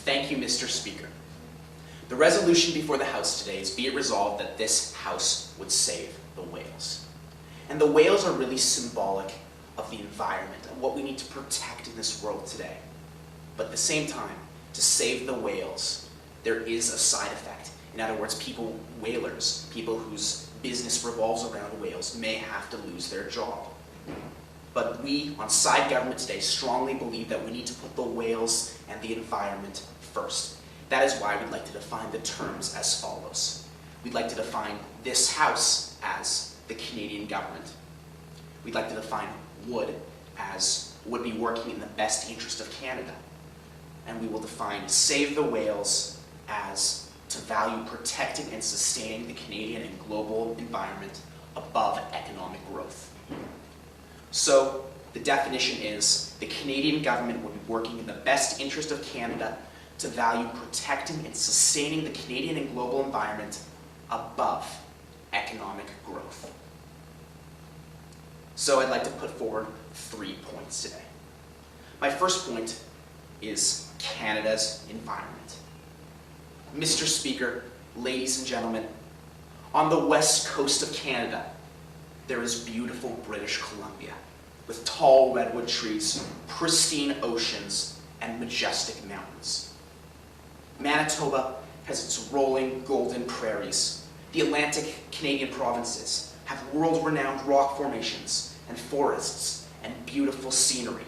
Thank you, Mr. Speaker. The resolution before the House today is be it resolved that this House would save the whales. And the whales are really symbolic of the environment and what we need to protect in this world today. But at the same time, to save the whales, there is a side effect. In other words, whalers, people whose business revolves around whales, may have to lose their job. But we, on side government today, strongly believe that we need to put the whales and the environment first. That is why we'd like to define the terms as follows. We'd like to define this House as the Canadian government. We'd like to define would as would be working in the best interest of Canada. And we will define save the whales as to value protecting and sustaining the Canadian and global environment above economic growth. So the definition is the Canadian government would be working in the best interest of Canada to value protecting and sustaining the Canadian and global environment above economic growth. So I'd like to put forward 3 points today. My first point is Canada's environment. Mr. Speaker, ladies and gentlemen, on the west coast of Canada, there is beautiful British Columbia with tall redwood trees, pristine oceans, and majestic mountains. Manitoba has its rolling golden prairies. The Atlantic Canadian provinces have world-renowned rock formations and forests and beautiful scenery.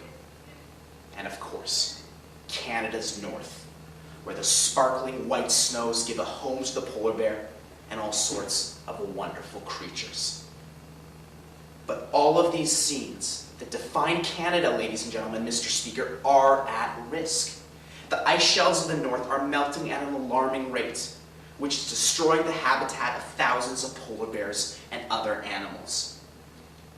And of course, Canada's north, where the sparkling white snows give a home to the polar bear and all sorts of wonderful creatures. But all of these scenes that define Canada, ladies and gentlemen, Mr. Speaker, are at risk. The ice shelves of the north are melting at an alarming rate, which is destroying the habitat of thousands of polar bears and other animals.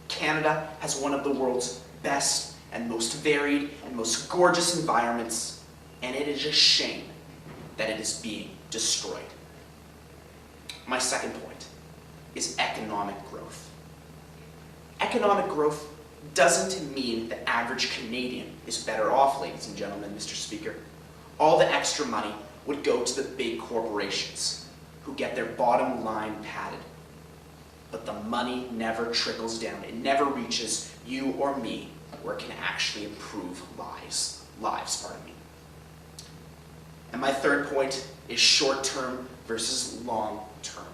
Canada has one of the world's best and most varied and most gorgeous environments, and it is a shame that it is being destroyed. My second point is economic growth. Economic growth doesn't mean the average Canadian is better off, ladies and gentlemen, Mr. Speaker. All the extra money would go to the big corporations who get their bottom line padded. But the money never trickles down. It never reaches you or me where it can actually improve lives. And my third point is short-term versus long-term.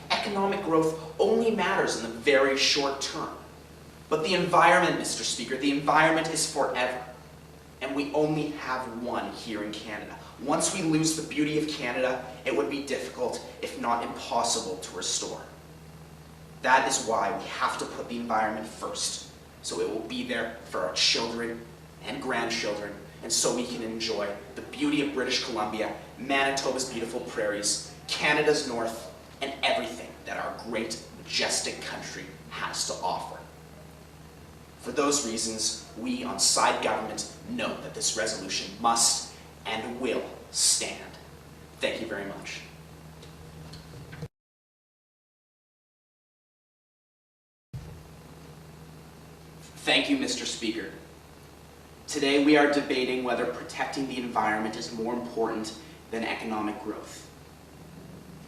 Economic growth only matters in the very short term. But the environment, Mr. Speaker, the environment is forever. And we only have one here in Canada. Once we lose the beauty of Canada, it would be difficult, if not impossible, to restore. That is why we have to put the environment first, so it will be there for our children and grandchildren, and so we can enjoy the beauty of British Columbia, Manitoba's beautiful prairies, Canada's north, and everything that our great, majestic country has to offer. For those reasons, we on side government note that this resolution must and will stand. Thank you very much. Thank you, Mr. Speaker. Today we are debating whether protecting the environment is more important than economic growth.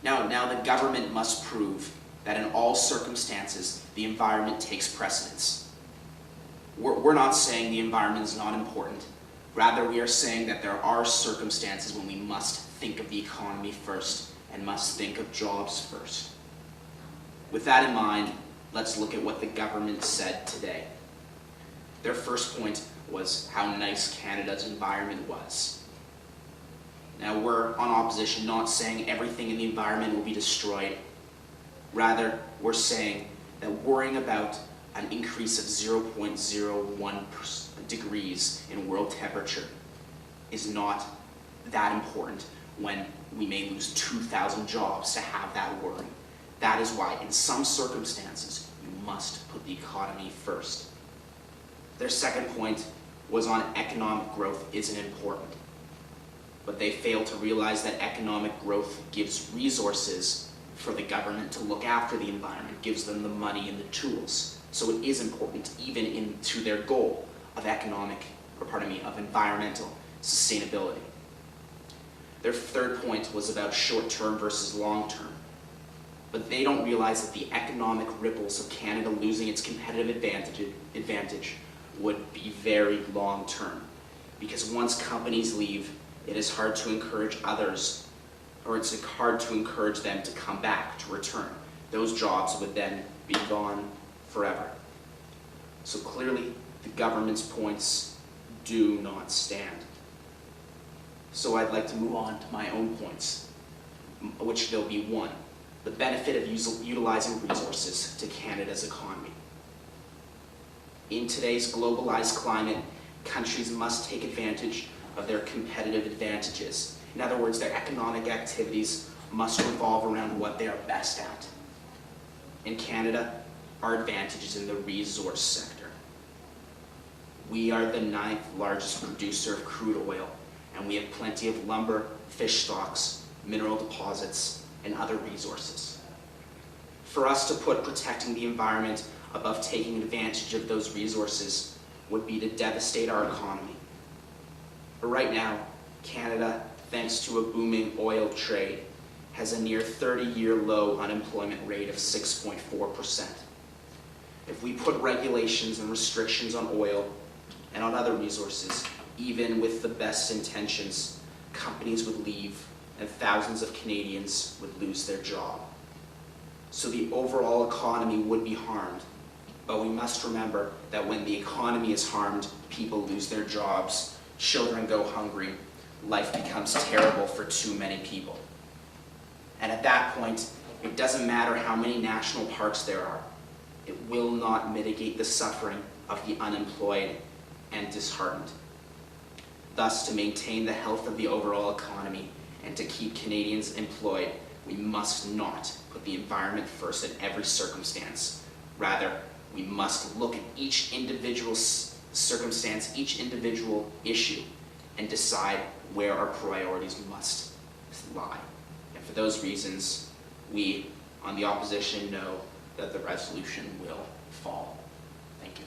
Now the government must prove that in all circumstances the environment takes precedence. We're not saying the environment is not important. Rather, we are saying that there are circumstances when we must think of the economy first and must think of jobs first. With that in mind, let's look at what the government said today. Their first point was how nice Canada's environment was. Now, we're on opposition, not saying everything in the environment will be destroyed. Rather, we're saying that worrying about an increase of 0.01 degrees in world temperature is not that important when we may lose 2,000 jobs to have that worry. That is why, in some circumstances, you must put the economy first. Their second point was on economic growth isn't important. But they failed to realize that economic growth gives resources for the government to look after the environment, gives them the money and the tools. So it is important even into their goal of environmental sustainability. Their third point was about short-term versus long-term. But they don't realize that the economic ripples of Canada losing its competitive advantage would be very long-term. Because once companies leave, it is hard to encourage others, or it's hard to encourage them to come back, to return. Those jobs would then be gone forever. So clearly, the government's points do not stand. So I'd like to move on to my own points, which there'll be one: the benefit of utilizing resources to Canada's economy. In today's globalized climate, countries must take advantage of their competitive advantages. In other words, their economic activities must revolve around what they are best at. In Canada, our advantage is in the resource sector. We are the 9th largest producer of crude oil, and we have plenty of lumber, fish stocks, mineral deposits, and other resources. For us to put protecting the environment above taking advantage of those resources would be to devastate our economy. But right now, Canada, thanks to a booming oil trade, has a near 30-year low unemployment rate of 6.4%. If we put regulations and restrictions on oil and on other resources, even with the best intentions, companies would leave and thousands of Canadians would lose their job. So the overall economy would be harmed, but we must remember that when the economy is harmed, people lose their jobs, children go hungry, life becomes terrible for too many people. And at that point, it doesn't matter how many national parks there are. It will not mitigate the suffering of the unemployed and disheartened. Thus, to maintain the health of the overall economy and to keep Canadians employed, we must not put the environment first in every circumstance. Rather, we must look at each individual circumstance, each individual issue, and decide where our priorities must lie. And for those reasons, we, on the opposition, know that the resolution will fall. Thank you.